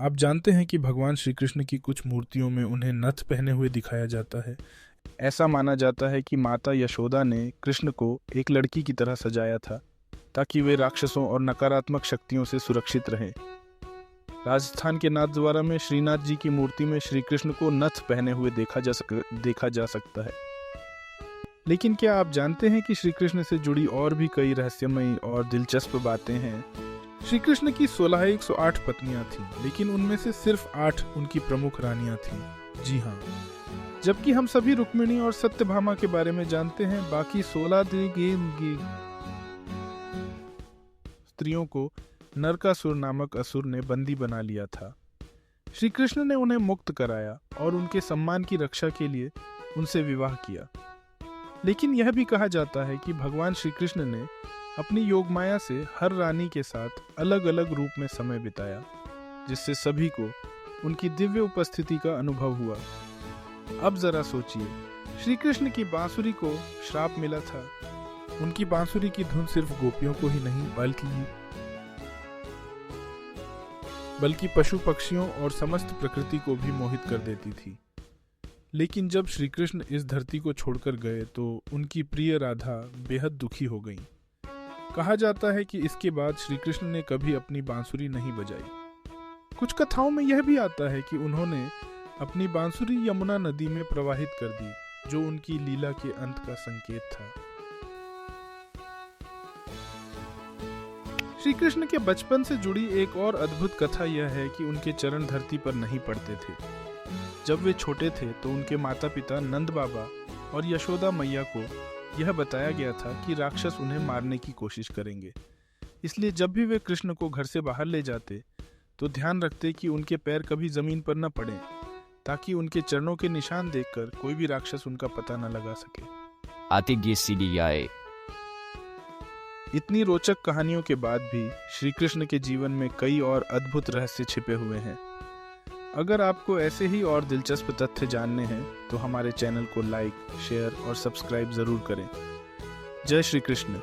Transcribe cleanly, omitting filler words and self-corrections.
आप जानते हैं कि भगवान श्री कृष्ण की कुछ मूर्तियों में उन्हें नथ पहने हुए दिखाया जाता है। ऐसा माना जाता है कि माता यशोदा ने कृष्ण को एक लड़की की तरह सजाया था ताकि वे राक्षसों और नकारात्मक शक्तियों से सुरक्षित रहें। राजस्थान के नाथद्वारा में श्रीनाथ जी की मूर्ति में श्री कृष्ण को नथ पहने हुए देखा जा सकता है। लेकिन क्या आप जानते हैं कि श्री कृष्ण से जुड़ी और भी कई रहस्यमयी और दिलचस्प बातें हैं। श्री कृष्ण की 108 पत्नियां थीं, लेकिन उनमें से सिर्फ 8 उनकी प्रमुख रानियां थीं। जी हाँ, जबकि हम सभी रुक्मिणी और सत्यभामा के बारे में जानते हैं, बाकी 16 स्त्रियों को नरकासुर नामक असुर ने बंदी बना लिया था। श्री कृष्ण ने उन्हें मुक्त कराया और उनके सम्मान की रक्षा के लिए उनसे विवाह किया। लेकिन यह भी कहा जाता है कि भगवान श्री कृष्ण ने अपनी योगमाया से हर रानी के साथ अलग अलग रूप में समय बिताया, जिससे सभी को उनकी दिव्य उपस्थिति का अनुभव हुआ। अब जरा सोचिए, श्री कृष्ण की बांसुरी को श्राप मिला था। उनकी बांसुरी की धुन सिर्फ गोपियों को ही नहीं बल्कि पशु पक्षियों और समस्त प्रकृति को भी मोहित कर देती थी। लेकिन जब श्री कृष्ण इस धरती को छोड़कर गए तो उनकी प्रिय राधा बेहद दुखी हो गईं। कहा जाता है कि इसके बाद श्री कृष्ण ने कभी अपनी बांसुरी नहीं बजाई। कुछ कथाओं में यह भी आता है कि उन्होंने अपनी बांसुरी यमुना नदी में प्रवाहित कर दी, जो उनकी लीला के अंत का संकेत था। श्री कृष्ण के बचपन से जुड़ी एक और अद्भुत कथा यह है कि उनके चरण धरती पर नहीं पड़ते थे। जब वे छोटे थे तो उनके माता पिता नंद बाबा और यशोदा मैया को यह बताया गया था कि राक्षस उन्हें मारने की कोशिश करेंगे। इसलिए जब भी वे कृष्ण को घर से बाहर ले जाते तो ध्यान रखते कि उनके पैर कभी जमीन पर न पड़े, ताकि उनके चरणों के निशान देखकर कोई भी राक्षस उनका पता न लगा सके। इतनी रोचक कहानियों के बाद भी श्री कृष्ण के जीवन में कई और अद्भुत रहस्य छिपे हुए हैं। अगर आपको ऐसे ही और दिलचस्प तथ्य जानने हैं तो हमारे चैनल को लाइक, शेयर और सब्सक्राइब जरूर करें। जय श्री कृष्ण।